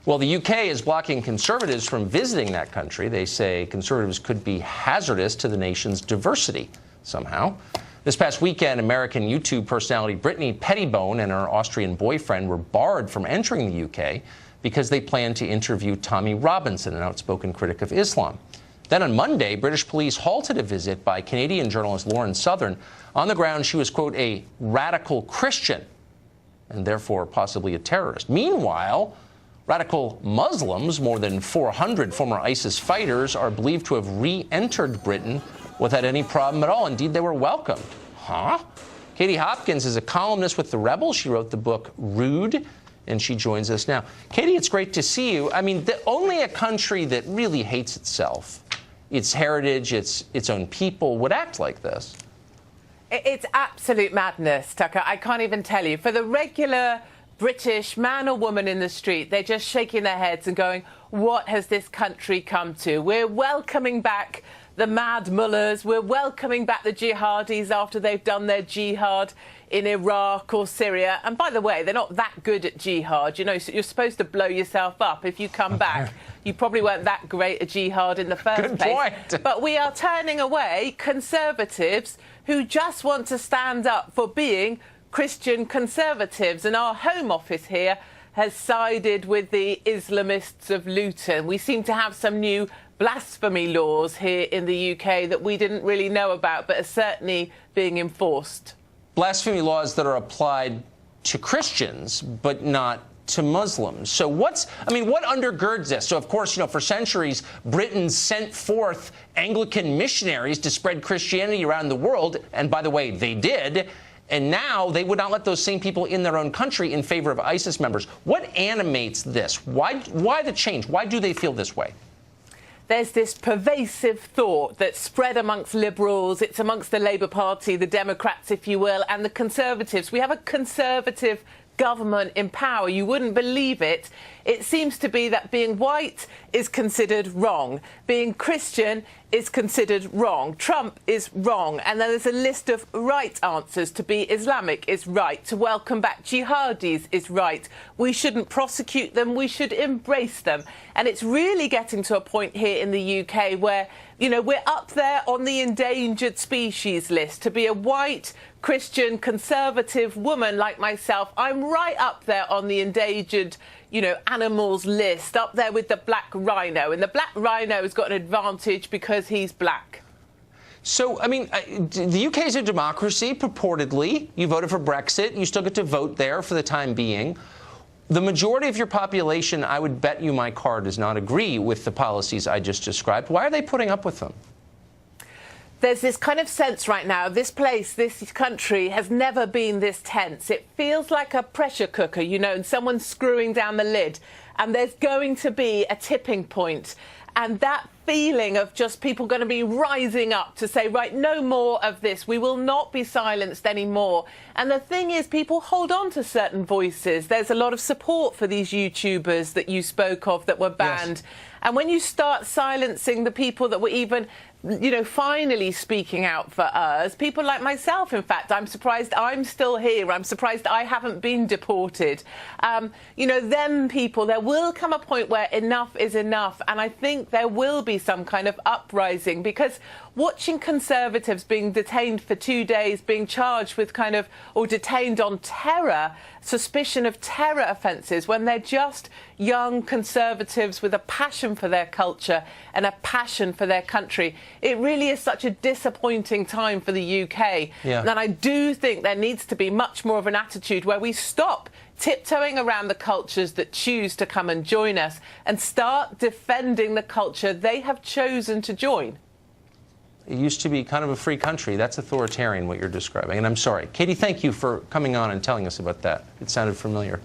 Well, the UK is blocking conservatives from visiting that country. They say conservatives could be hazardous to the nation's diversity somehow. This past weekend, American YouTube personality Brittany Pettibone and her Austrian boyfriend were barred from entering the UK because they planned to interview Tommy Robinson, an outspoken critic of Islam. Then on Monday, British police halted a visit by Canadian journalist Lauren Southern on the grounds she was, quote, a radical Christian and therefore possibly a terrorist. Meanwhile, radical Muslims, more than 400 former ISIS fighters, are believed to have re-entered Britain without any problem at all. Indeed, they were welcomed. Huh? Katie Hopkins is a columnist with The Rebel. She wrote the book Rude, and she joins us now. Katie, it's great to see you. I mean, only a country that really hates itself, its heritage, its own people, would act like this. It's absolute madness, Tucker. I can't even tell you. For the regular British man or woman in the street, they're just shaking their heads and going, what has this country come to? We're welcoming back the mad mullahs. We're welcoming back the jihadis after they've done their jihad in Iraq or Syria. And by the way, they're not that good at jihad. You know, so you're supposed to blow yourself up if you come back. You probably weren't that great at jihad in the first place. Point. But we are turning away conservatives who just want to stand up for being Christian conservatives. And our Home Office here has sided with the Islamists of Luton. We seem to have some new blasphemy laws here in the UK that we didn't really know about, but are certainly being enforced. Blasphemy laws that are applied to Christians, but not to Muslims. So what undergirds this? So, of course, you know, for centuries, Britain sent forth Anglican missionaries to spread Christianity around the world. And by the way, they did. And now they would not let those same people in their own country in favor of ISIS members. What animates this? Why the change? Why do they feel this way? There's this pervasive thought that's spread amongst Liberals, it's amongst the Labour Party, the Democrats, if you will, and the Conservatives. We have a Conservative government in power. You wouldn't believe it. It seems to be that being white is considered wrong. Being Christian is considered wrong. Trump is wrong. And then there's a list of right answers. To be Islamic is right. To welcome back jihadis is right. We shouldn't prosecute them. We should embrace them. And it's really getting to a point here in the UK where, you know, we're up there on the endangered species list. To be a white Christian conservative woman like myself, I'm right up there on the endangered, you know, animals list, up there with the black rhino. And the black rhino has got an advantage because he's black. So, I mean, the UK is a democracy, purportedly. You voted for Brexit. You still get to vote there for the time being. The majority of your population, I would bet you my car, does not agree with the policies I just described. Why are they putting up with them? There's this kind of sense right now, this place, this country has never been this tense. It feels like a pressure cooker, you know, and someone's screwing down the lid. And there's going to be a tipping point. And that feeling of just people going to be rising up to say, right, no more of this. We will not be silenced anymore. And the thing is, people hold on to certain voices. There's a lot of support for these YouTubers that you spoke of that were banned. Yes. And when you start silencing the people that were even, you know, finally speaking out for us, people like myself, in fact, I'm surprised I'm still here. I'm surprised I haven't been deported. You know, them people, there will come a point where enough is enough. And I think there will be some kind of uprising, because watching Conservatives being detained for 2 days, being charged with kind of, or detained on terror, suspicion of terror offences, when they're just young Conservatives with a passion for their culture and a passion for their country. It really is such a disappointing time for the UK. Yeah. And I do think there needs to be much more of an attitude where we stop tiptoeing around the cultures that choose to come and join us and start defending the culture they have chosen to join. It used to be kind of a free country. That's authoritarian, what you're describing. And I'm sorry. Katie, thank you for coming on and telling us about that. It sounded familiar.